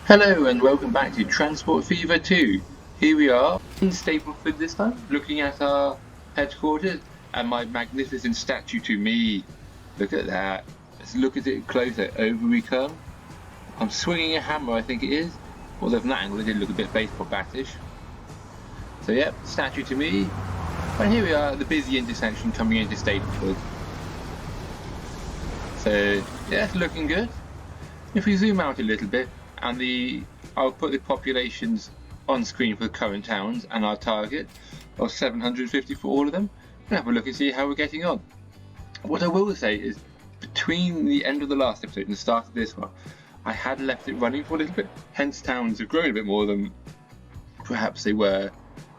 Hello and welcome back to Transport Fever 2. Here we are in Stapleford this time, looking at our headquarters and my magnificent statue to me. Look at that. Let's look at it closer. Over we come. I'm swinging a hammer, I think it is. Although from that angle it did look a bit baseball batish. So yep, statue to me. And here we are at the busy intersection coming into Stapleford. So yeah, it's looking good. If we zoom out a little bit, and I'll put the populations on screen for the current towns and our target of 750 for all of them, and have a look and see how we're getting on. What I will say is, between the end of the last episode and the start of this one, I had left it running for a little bit, hence towns have grown a bit more than perhaps they were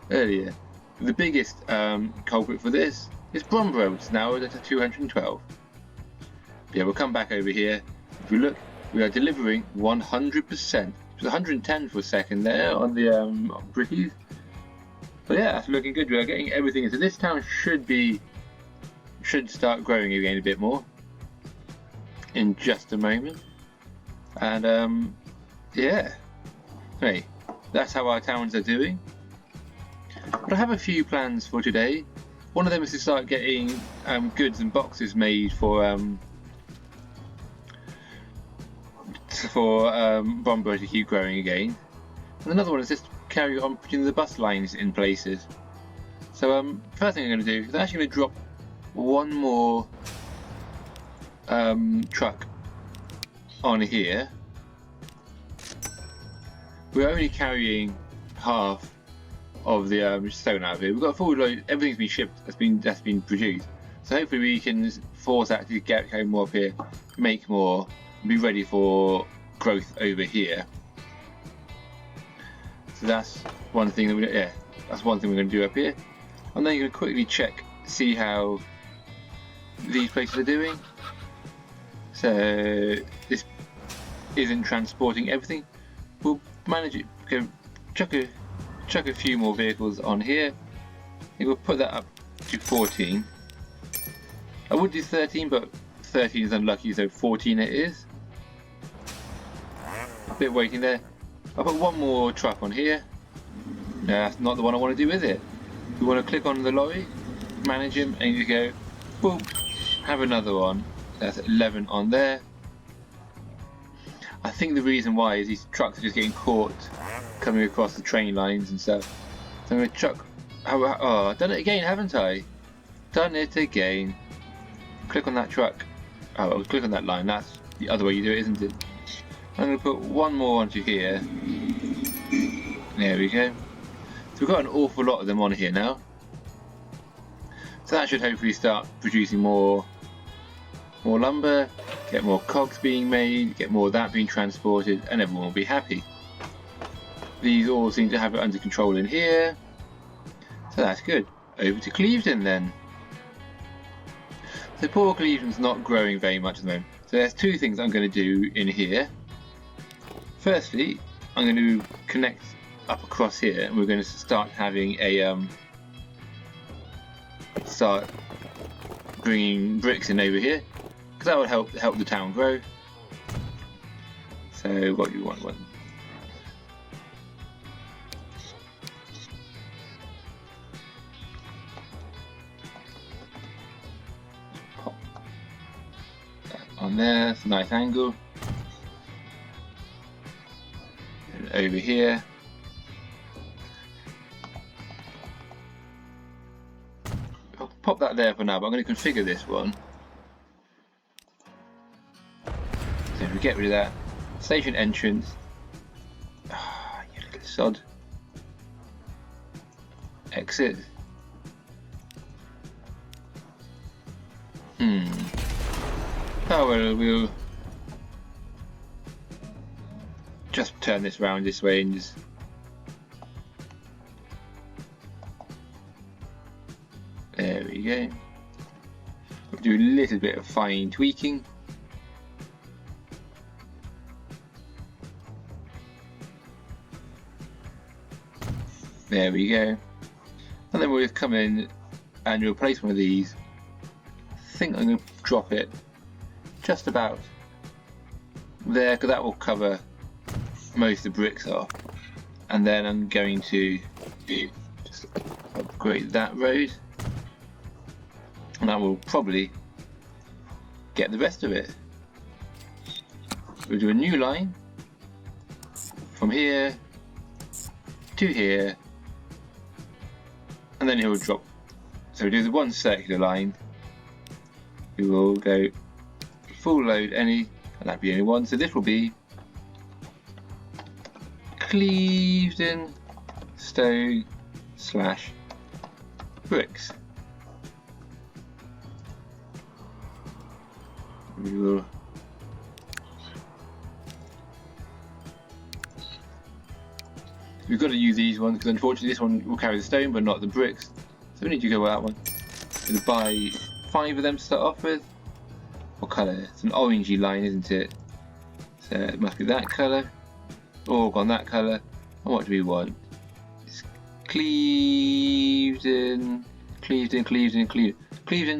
earlier. The biggest culprit for this is Brombrough, which is now at 212. Yeah, we'll come back over here. If we look, we are delivering 100%. It was 110 for a second there on the brickies. But yeah, that's looking good. We are getting everything. So this town should start growing again a bit more in just a moment. And yeah, hey, that's how our towns are doing. But I have a few plans for today. One of them is to start getting goods and boxes made for Brombrough to keep growing again, and another one is just carry on putting the bus lines in places. So first thing I'm going to do is I'm actually going to drop one more truck on here. We're only carrying half of the stone out of here. We've got a full load. Everything's been shipped. That's been produced. So hopefully we can force that to get more up here, make more, and be ready for growth over here. So that's one thing that that's one thing we're going to do up here. And then you're going to quickly check, see how these places are doing. So this isn't transporting everything. We'll manage it. Chuck a few more vehicles on here. I think we'll put that up to 14. I would do 13, but 13 is unlucky, so 14 it is. A bit waiting there. I'll put one more truck on here. No, that's not the one I want to do, is it? We want to click on the lorry, manage him, and you go, boom, have another one. That's 11 on there. I think the reason why is these trucks are just getting caught coming across the train lines and stuff. So I'm going to chuck. Oh, I've done it again, haven't I? Done it again. Click on that truck. Oh, I'll click on that line. That's the other way you do it, isn't it? I'm going to put one more onto here. There we go. So we've got an awful lot of them on here now. So that should hopefully start producing more lumber, get more cogs being made, get more of that being transported, and everyone will be happy. These all seem to have it under control in here. So that's good. Over to Clevedon then. So poor Clevedon's not growing very much at the moment. So there's two things I'm going to do in here. Firstly, I'm going to connect up across here, and we're going to start having a start bringing bricks in over here, because that would help the town grow. So what do you want? Pop that on there. It's a nice angle. Over here. I'll pop that there for now, but I'm going to configure this one. So if we get rid of that, station entrance. Ah, you little sod. Exit. Oh well, we'll just turn this round this way and just there we go. We'll do a little bit of fine tweaking. There we go. And then we'll just come in and replace one of these. I think I'm going to drop it just about there, because that will cover most of the bricks off, and then I'm going to just upgrade that road, and that will probably get the rest of it. We'll do a new line from here to here, and then it will drop. So we do the one circular line. We will go full load any, and that'd be only one. So this will be Clevedon stone / bricks. We will we've got to use these ones because unfortunately this one will carry the stone but not the bricks. So we need to go with that one. I'm going to buy 5 of them to start off with. What colour? It's an orangey line, isn't it? So it must be that colour. Or on that colour. And what do we want? It's Clevedon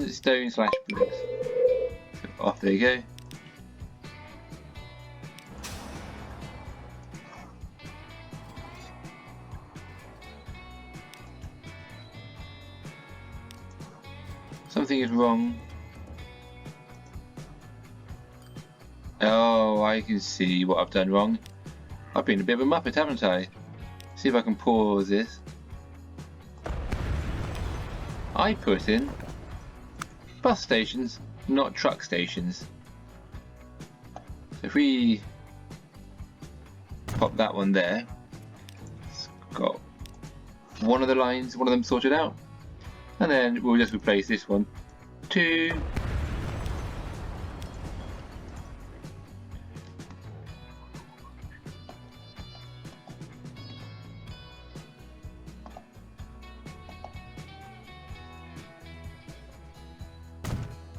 stone / bricks. So off they go. Something is wrong. Oh, I can see what I've done wrong. I've been a bit of a muppet, haven't I? See if I can pause this. I put in bus stations, not truck stations. So if we pop that one there, it's got one of the lines, one of them sorted out. And then we'll just replace this one. 2.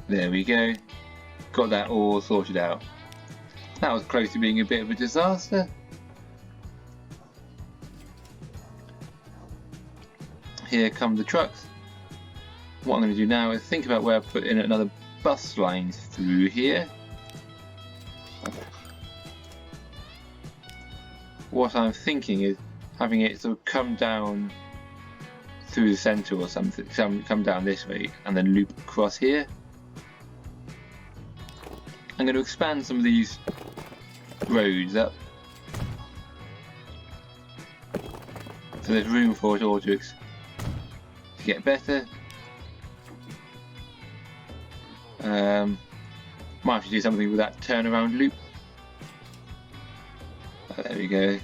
There we go. Got that all sorted out. That was close to being a bit of a disaster. Here come the trucks. What I'm going to do now is think about where I put in another bus line through here. What I'm thinking is having it sort of come down through the centre or something, come down this way and then loop across here. I'm going to expand some of these roads up so there's room for it all to get better. Might have to do something with that turnaround loop. Oh, there we go.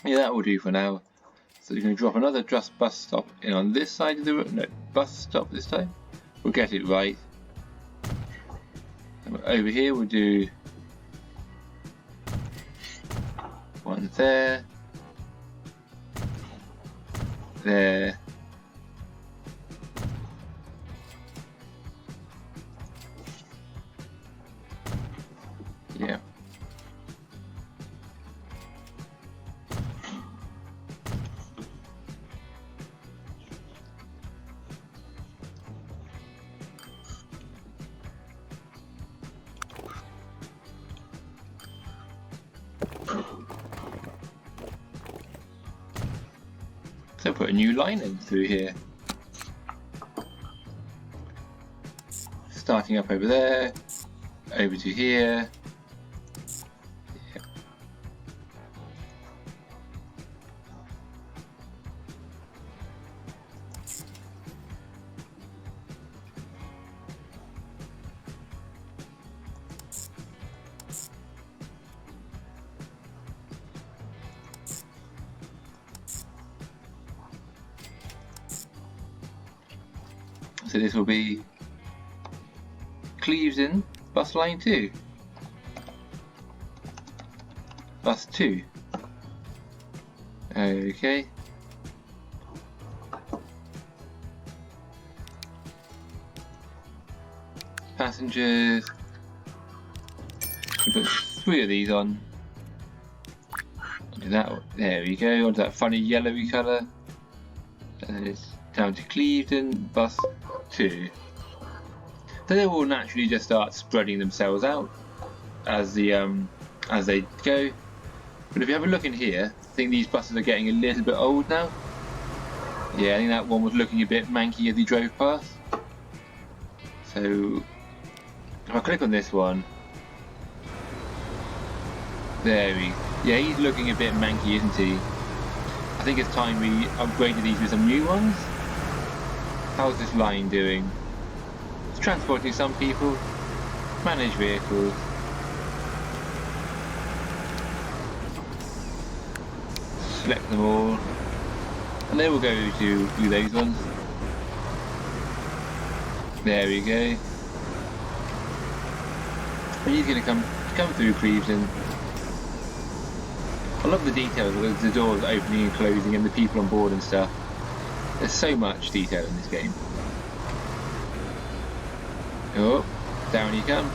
Yeah, that will do for now. So you're going to drop another just bus stop in on this side of the road. No, bus stop this time. We'll get it right. And over here we'll do one there, there, yeah. So put a new line in through here. Starting up over there, over to here. Yeah. So this will be Clevedon bus line 2. Bus 2. Okay. Passengers We put 3 of these on. Onto that. There we go. Onto that funny yellowy colour. And then it's down to Clevedon, bus 2. So they will naturally just start spreading themselves out as they go. But if you have a look in here, I think these buses are getting a little bit old now. Yeah, I think that one was looking a bit manky as he drove past. So if I click on this one, there we go. Yeah, he's looking a bit manky, isn't he? I think it's time we upgraded these with some new ones. How's this line doing? It's transporting some people. Manage vehicles. Select them all. And they will go to those ones. There we go. And he's going to come through Clevedon. I love the details of the doors opening and closing and the people on board and stuff. There's so much detail in this game. Oh, down he comes.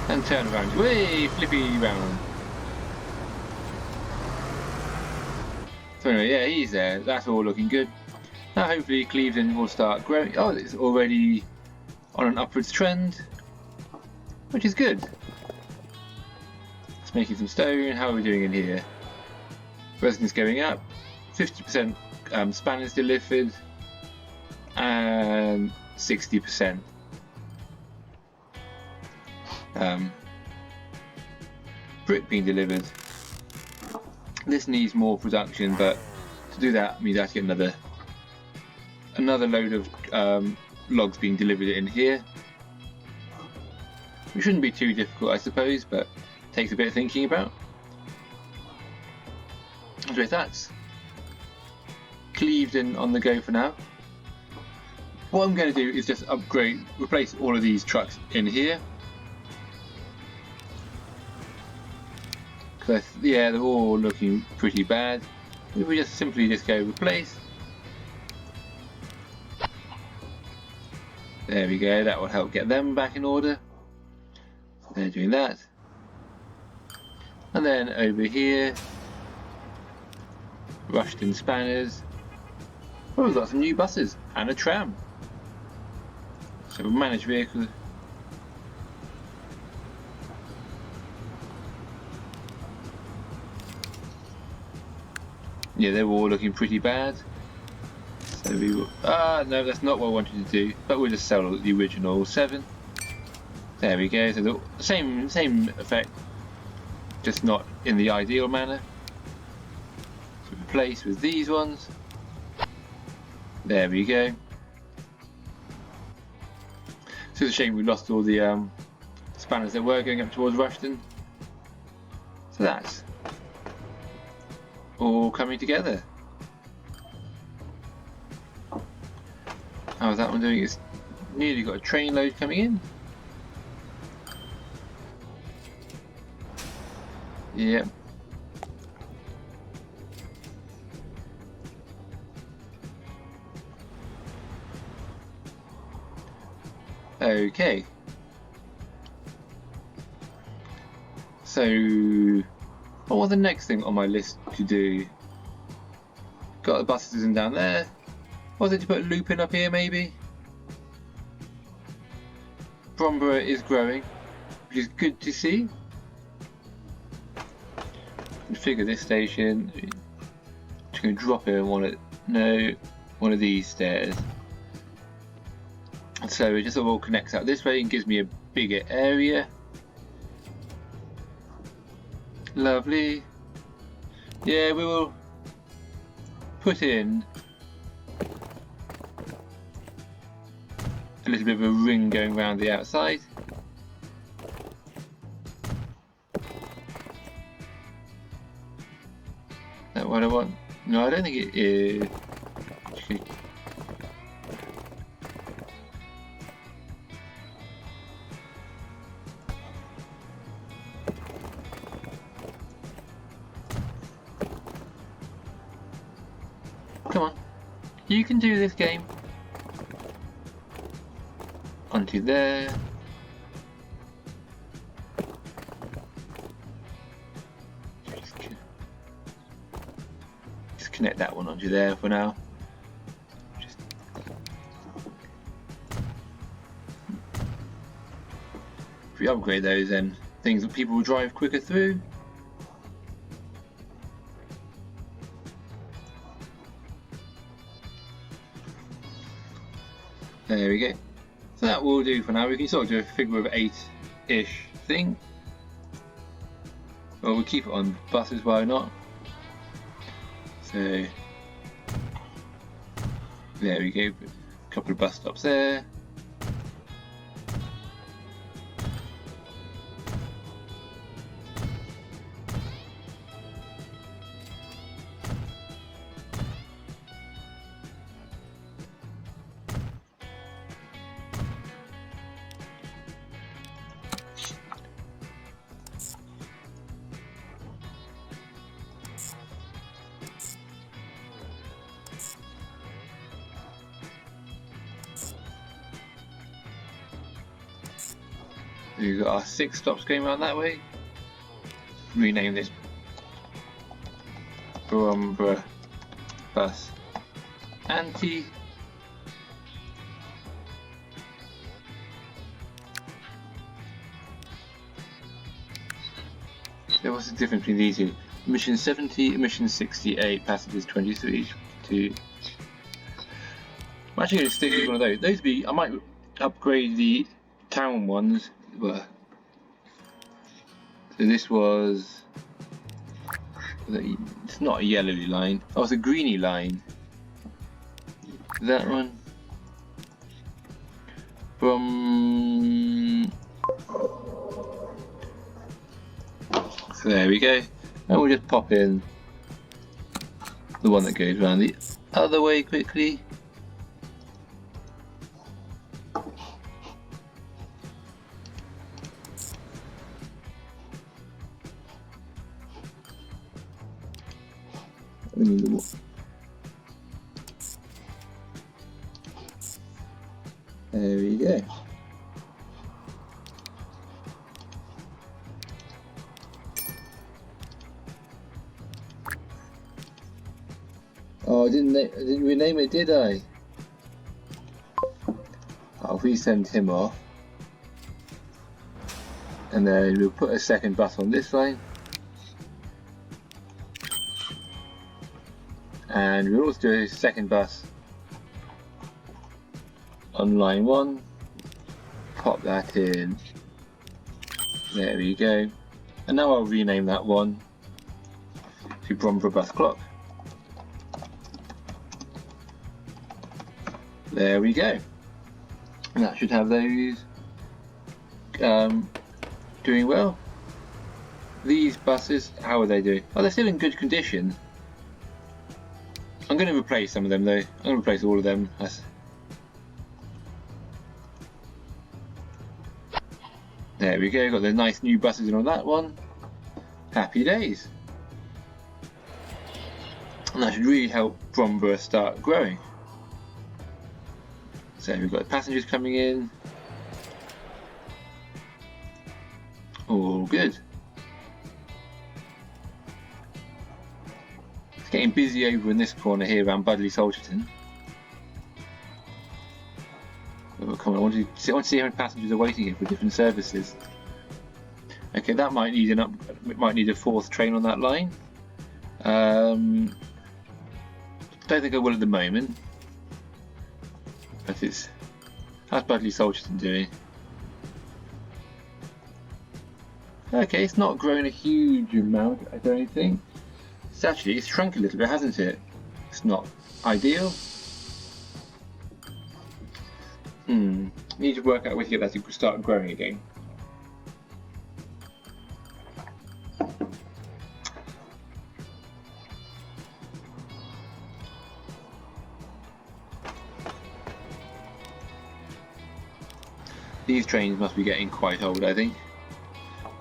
And turn around. Way flippy round. So anyway, yeah, he's there. That's all looking good. Now hopefully Clevedon will start growing. Oh, it's already on an upwards trend, which is good. It's making some stone. How are we doing in here? Residence going up. 50% spanners delivered, and 60% brick being delivered. This needs more production, but to do that means I have to get another load of logs being delivered in here. It shouldn't be too difficult, I suppose, but takes a bit of thinking about. So that's Clevedon on the go for now. What I'm going to do is just replace all of these trucks in here. Because yeah, they're all looking pretty bad. If we just simply go replace. There we go, that will help get them back in order. So they're doing that. And then over here, Rushton spanners. Oh, we've got some new buses and a tram. So we'll manage vehicles. Yeah, they were all looking pretty bad. So we will. No, that's not what I wanted to do. But we'll just sell the original 7. There we go. So the same effect, just not in the ideal manner. So replace with these ones. There we go. It's a shame we lost all the spanners that were going up towards Rushton. So that's all coming together. How's that one doing? It's nearly got a train load coming in. Yep. Okay. So, what was the next thing on my list to do? Got the buses in down there. Was it to put a loop in up here maybe? Brombrough is growing, which is good to see. Configure this station. Just going to drop it on one of these stairs. So it just all connects out this way and gives me a bigger area. Lovely. Yeah, we will put in a little bit of a ring going around the outside. Is that what I want? No, I don't think it is. Come on, you can do this game. Onto there. connect that one onto there for now. If we upgrade those, then things that people will drive quicker through. There we go. So that will do for now. We can sort of do a figure of 8-ish thing. Well, we'll keep it on buses, why not? So there we go. A couple of bus stops there. We've got our 6 stops going around that way. Rename this Brombrough bus anti. So what's the difference between these two? Emission 70, emission 68, passengers 23 to. I'm actually going to stick with one of those. Those would be. I might upgrade the town ones. So this was, it's not a yellowy line, oh it's a greeny line, that one, from, so there we go, and we'll just pop in the one that goes around the other way quickly. There we go. Oh, I didn't rename it, did I? Oh, if we send him off, and then we'll put a second bus on this line. And we'll also do a second bus on line 1, pop that in, there we go, and now I'll rename that one to Brombrough Bus Clock. There we go, and that should have those doing well. These buses, how are they doing? Oh, they're still in good condition. I'm going to replace some of them though. I'm going to replace all of them. There we go, got the nice new buses in on that one. Happy days. And that should really help Brombrough start growing. So we've got passengers coming in. All good. Getting busy over in this corner here around Budleigh Salterton. Oh, come on, I want to see how many passengers are waiting here for different services. Okay, that might need a 4th train on that line. Don't think I will at the moment. But how's Budleigh Salterton doing? Okay, it's not grown a huge amount, I don't think. It's shrunk a little bit, hasn't it? It's not ideal. Need to work out a way to get that to start growing again. These trains must be getting quite old, I think.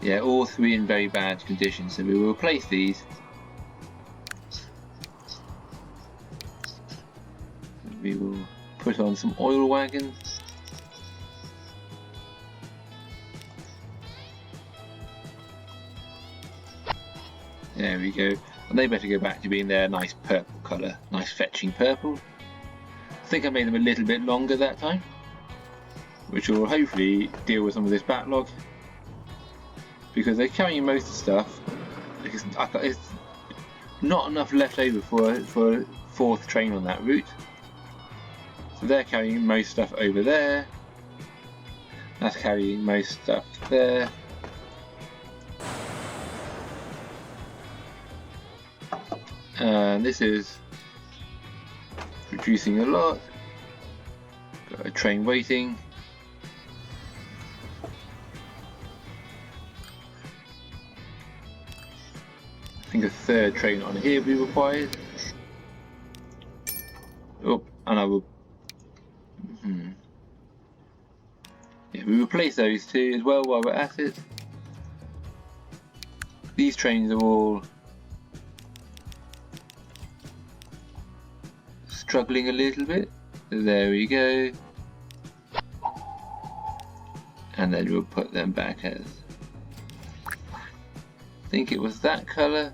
Yeah, all 3 in very bad condition, so we will replace these. We will put on some oil wagons. There we go. And they better go back to being their nice purple colour, nice fetching purple. I think I made them a little bit longer that time, which will hopefully deal with some of this backlog, because they're carrying most of the stuff. It's not enough left over for a fourth train on that route, so they're carrying most stuff over there. That's carrying most stuff there. And this is producing a lot. Got a train waiting. I think a third train on here will be required. Oh, and I will. Yeah, we replace those two as well while we're at it. These trains are all struggling a little bit. There we go. And then we'll put them back as, I think it was that colour.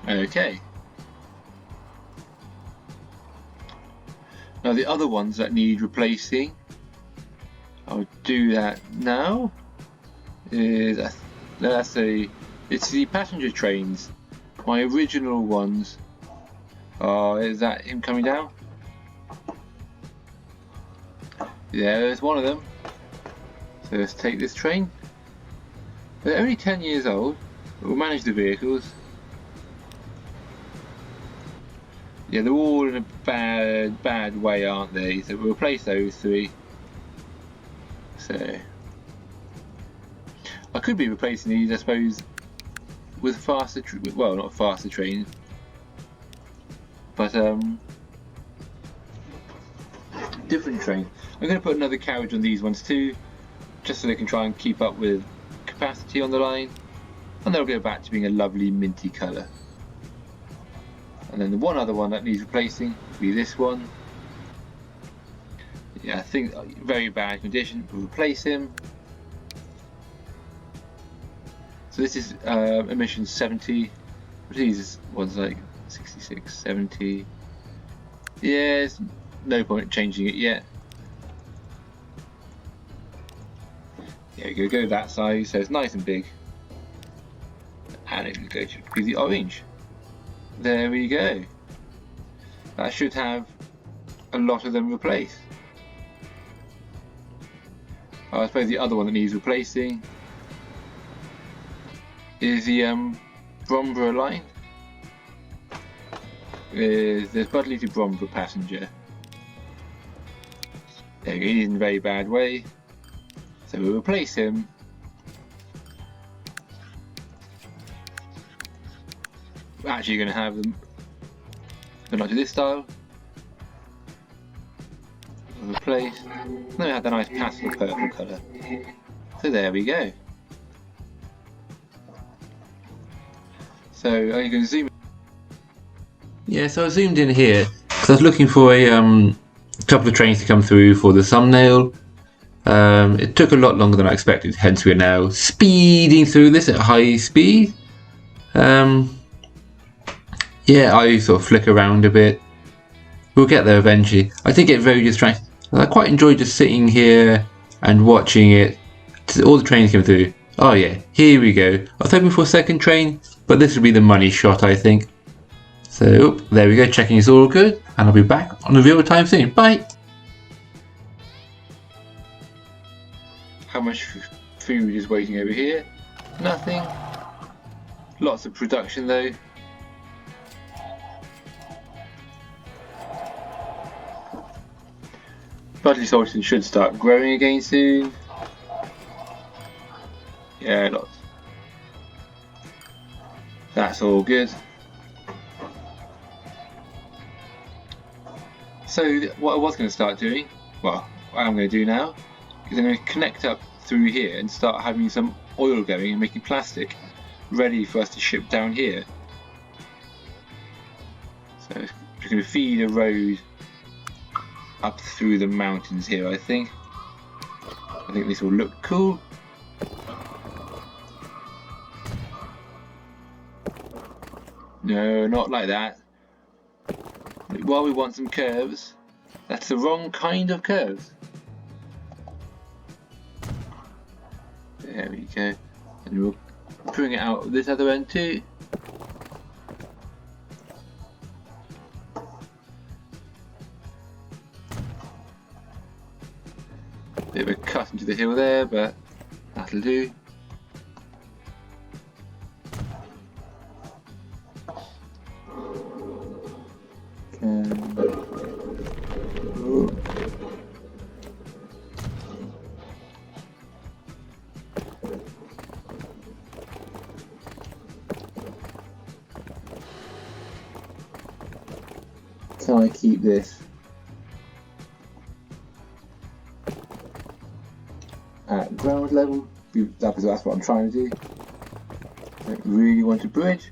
Okay. Now the other ones that need replacing, I'll do that now. It's the passenger trains. My original ones. Oh, is that him coming down? Yeah, there's one of them. So let's take this train. They're only 10 years old, but we'll manage the vehicles. Yeah, they're all in a bad way, aren't they? So we'll replace those three. So I could be replacing these, I suppose, with faster, well, not faster trains, but different trains. I'm going to put another carriage on these ones too, just so they can try and keep up with capacity on the line, and they'll go back to being a lovely minty colour. And then the one other one that needs replacing will be this one. Yeah, I think very bad condition. We'll replace him. So this is emission 70. What are these ones like? 66, 70. Yeah, there's no point changing it yet. Yeah, go that size, so it's nice and big. And it will go to the orange. There we go. That should have a lot of them replaced. I suppose the other one that needs replacing is the Brombrough line. There's Budley to Brombrough passenger. There we go, he's in a very bad way. So we'll replace him. We're actually going to have them, but not to this style. Replace. Then we have the nice pastel purple colour. So there we go. So you can zoom in. Yeah, so I zoomed in here because I was looking for a couple of trains to come through for the thumbnail. It took a lot longer than I expected, hence we're now speeding through this at high speed. Yeah, I sort of flick around a bit. We'll get there eventually. I did get very distracted. I quite enjoyed just sitting here and watching it. All the trains come through. Oh yeah, here we go. I was hoping for a second train, but this will be the money shot, I think. So, there we go, checking it's all good, and I'll be back on the real time soon. Bye! How much food is waiting over here? Nothing. Lots of production though. Budley Salton should start growing again soon. Yeah, lots. That's all good. So what I was going to start doing, well, what I'm going to do now, is I'm going to connect up through here and start having some oil going and making plastic ready for us to ship down here. So we're going to feed a road up through the mountains here, I think. I think this will look cool. No, not like that. while we want some curves, that's the wrong kind of curves. There we go. And we'll bring it out this other end too. Bit of a cut into the hill there, but that'll do. Can I keep this at ground level? That's what I'm trying to do. Don't really want to bridge.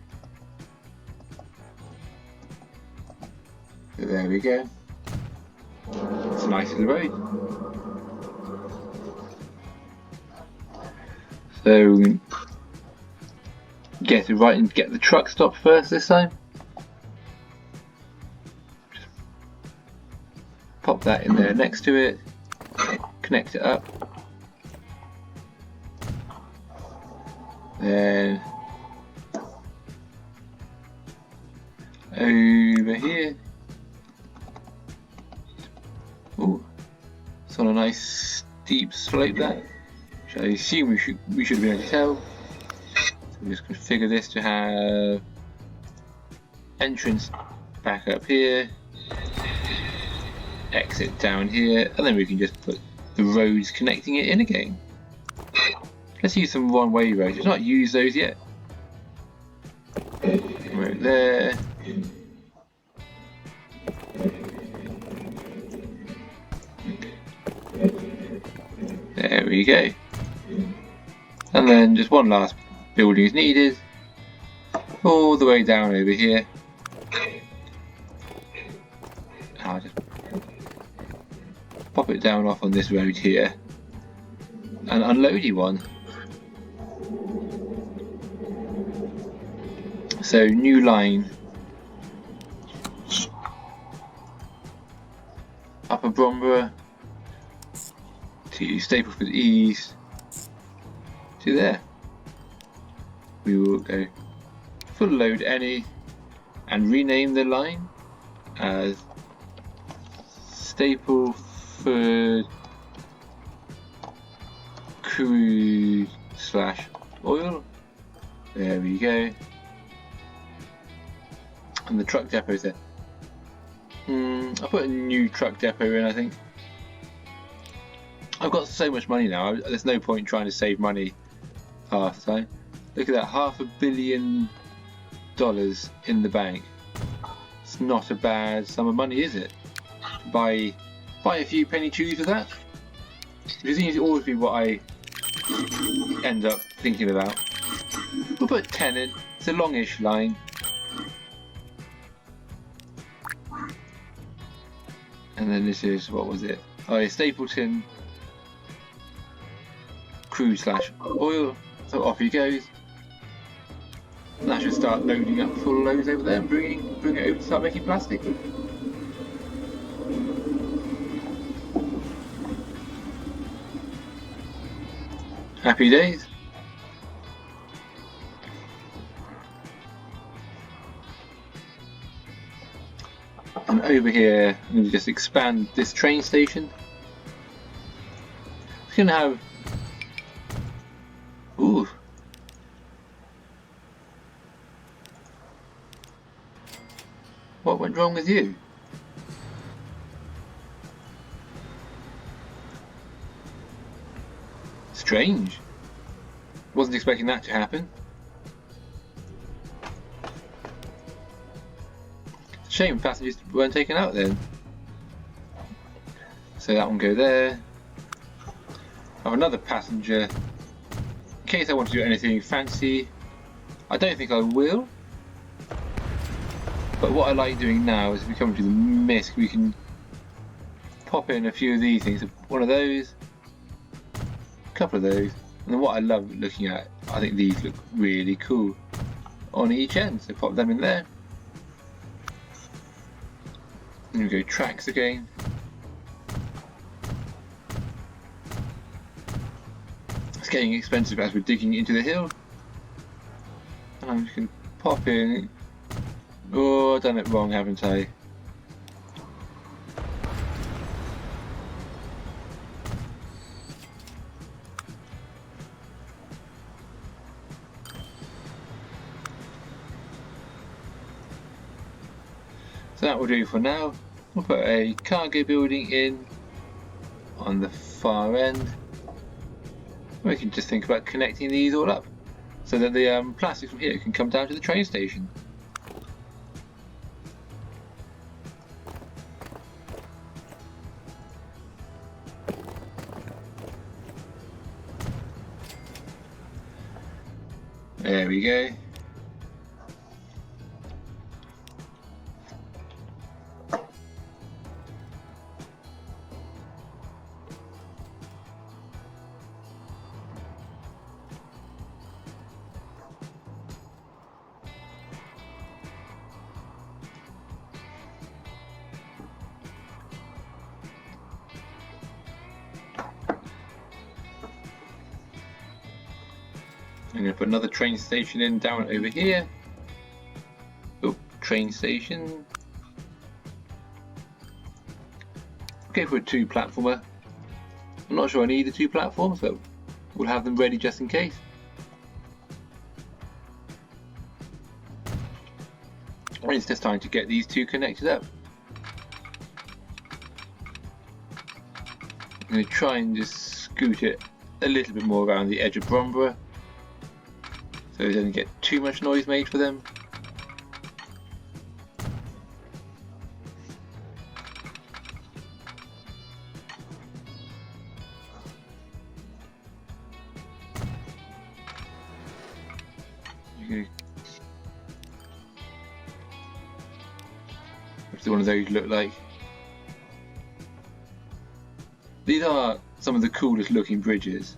So there we go. It's a nice little road. So get it right and get the truck stopped first this time. Just pop that in there next to it. Connect it up. Then over here. Ooh, it's on a nice steep slope there, which I assume we should have been able to tell. So we just configure this to have entrance back up here, exit down here, and then we can just put the roads connecting it in again. Let's use some one-way roads. We've not used those yet. Right there. There we go. And then just one last building is needed. All the way down over here. I'll just pop it down off on this road here. An unloady one. So new line, Upper Brombrough to Stapleford East to there. We will go full load any and rename the line as Stapleford Crude / oil. There we go. And the truck depot's there. I'll put a new truck depot in, I think. I've got so much money now, there's no point trying to save money half the time. Look at that, $500 million in the bank. It's not a bad sum of money, is it? Buy a few penny chews with that. Which seems to always be what I end up thinking about. We'll put 10 in, it's a longish line. And then this is, what was it? Oh yeah, Stapleton Crude / oil. So off he goes. And that should start loading up full loads over there and bring it over to start making plastic. Happy days. And over here, I'm going to just expand this train station. It's going to have... Ooh. What went wrong with you? Strange. Wasn't expecting that to happen. Shame passengers weren't taken out then. So that one go there. I have another passenger. In case I want to do anything fancy. I don't think I will. But what I like doing now is if we come to the misc, we can pop in a few of these things. One of those, a couple of those, and then what I love looking at, I think these look really cool on each end. So pop them in there. And we go tracks again. It's getting expensive as we're digging into the hill. And I'm just going to pop in. Oh, I've done it wrong, haven't I? So that will do for now. We'll put a cargo building in on the far end. We can just think about connecting these all up so that the plastic from here can come down to the train station. There we go. I'm going to put another train station in down over here. Oh, train station. Go for a 2-platformer. I'm not sure I need the 2 platforms, but we'll have them ready just in case. And it's just time to get these 2 connected up. I'm going to try and just scoot it a little bit more around the edge of Brombrough, so it doesn't get too much noise made for them. What does one of those look like? These are some of the coolest looking bridges.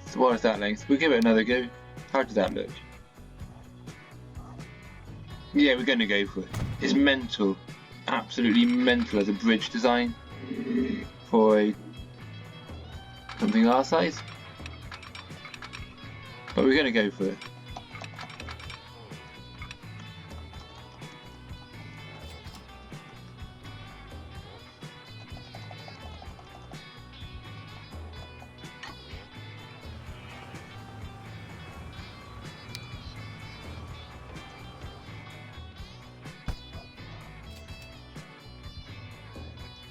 So what is that length? We'll give it another go. How does that look? Yeah, we're going to go for it. It's mental. Absolutely mental as a bridge design for something our size. But we're going to go for it.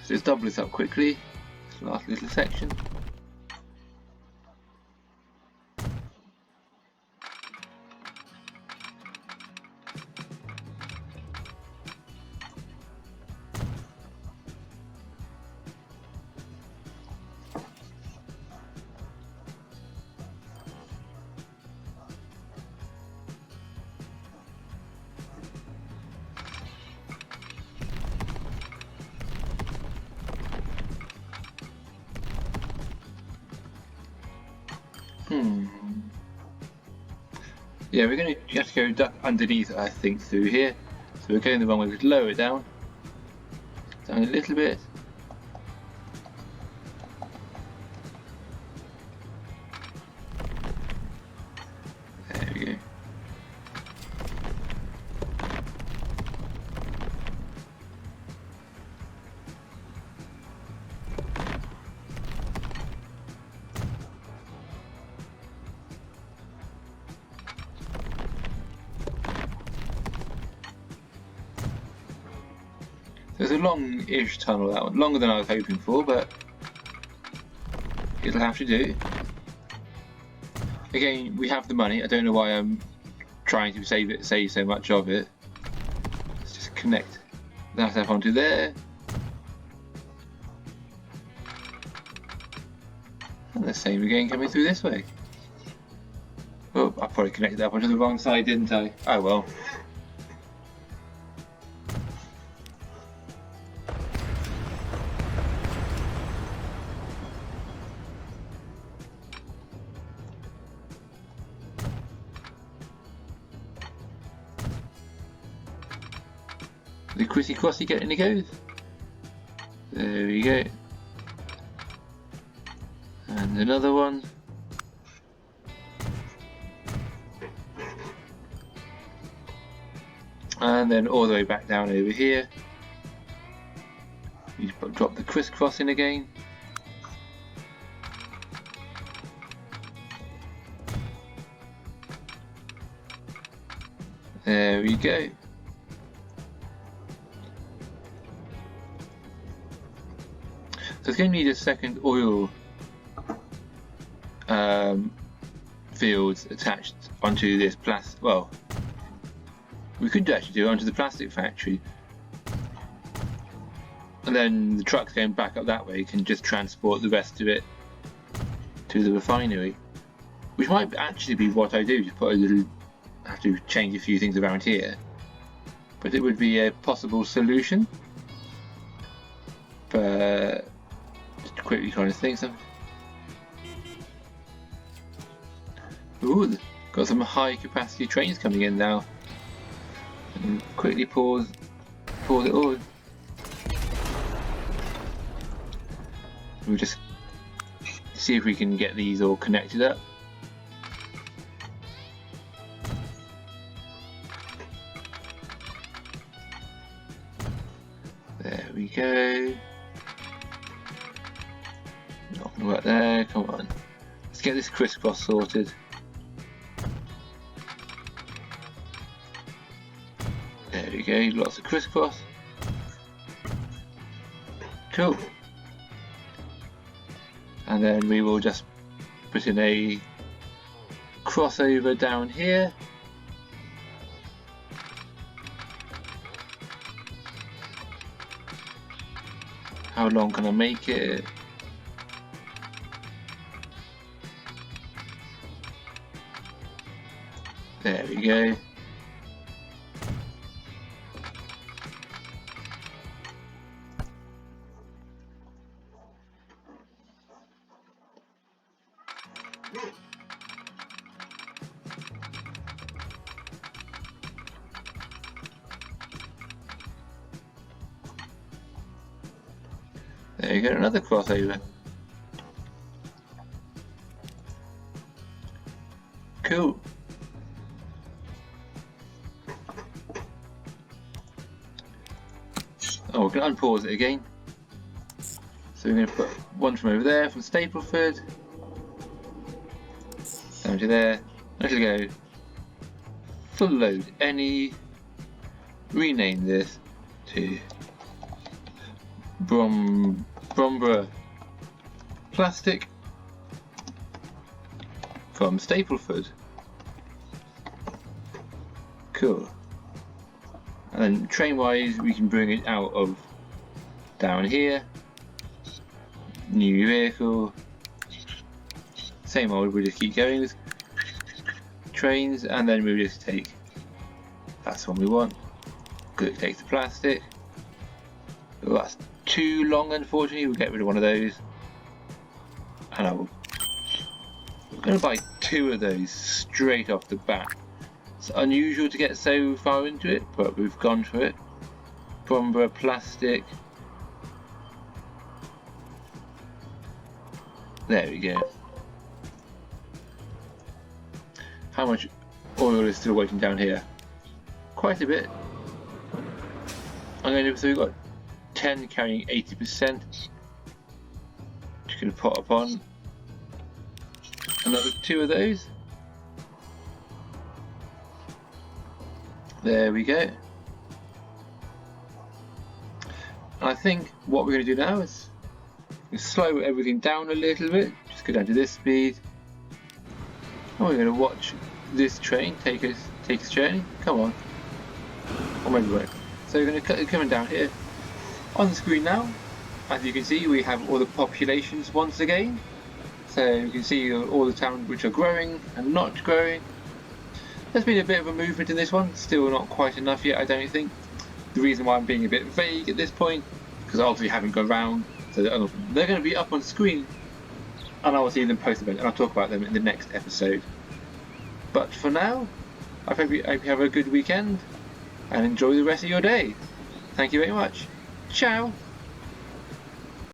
So let's double this up quickly, this last little section. Yeah, we're going to have to go duck underneath, I think, through here. So we're going the wrong way. We'd lower it down a little bit. There we go. There's a long-ish tunnel, that one. Longer than I was hoping for, but it'll have to do. Again, we have the money. I don't know why I'm trying to save so much of it. Let's just connect that up onto there. And the same again coming through this way. Oh, I probably connected that up onto the wrong side, didn't I? Oh well. the crissy crossy getting the goes. There we go. And another one. And then all the way back down over here. You drop the crisscross in again. There we go. So it's going to need a second oil fields attached onto this plastic. Well, we could actually do it onto the plastic factory, and then the trucks going back up that way can just transport the rest of it to the refinery, which might actually be what I do. Just put a little, have to change a few things around here, but it would be a possible solution. But just quickly trying to think something. Ooh, got some high capacity trains coming in now. And quickly pause it all. We'll just see if we can get these all connected up. There we go. Not gonna work there, come on. Let's get this crisscross sorted. There we go, lots of crisscross. Cool. And then we will just put in a crossover down here. How long can I make it? There we go. There you go, another crossover. Cool. Oh, we're going to unpause it again. So we're going to put one from over there, from Stapleford, down to there. Let's go. Full load any. Rename this to Brombrough plastic from Stapleford. Cool. And then train wise we can bring it out of down here. New vehicle. Same old, we'll just keep going with trains, and then we'll just take, that's one we want. Good, take the plastic. Oh, that's too long, unfortunately. We'll get rid of one of those. And I'm going to buy 2 of those straight off the bat. It's unusual to get so far into it, but we've gone for it. Brombrough plastic. There we go. How much oil is still waiting down here? Quite a bit. So we've got 10 carrying 80%. Just going to put up on another 2 of those. There we go. And I think what we're going to do now is slow everything down a little bit. Just go down to this speed. And we're going to watch this train take its journey. Come on. Or maybe won't. So we're going to coming down here. On the screen now, as you can see, we have all the populations once again. So you can see all the towns which are growing and not growing. There's been a bit of a movement in this one, still not quite enough yet, I don't think. The reason why I'm being a bit vague at this point, because I obviously haven't gone round, so they're going to be up on screen, and I will see them post about it, and I'll talk about them in the next episode. But for now, I hope you have a good weekend, and enjoy the rest of your day. Thank you very much. Ciao.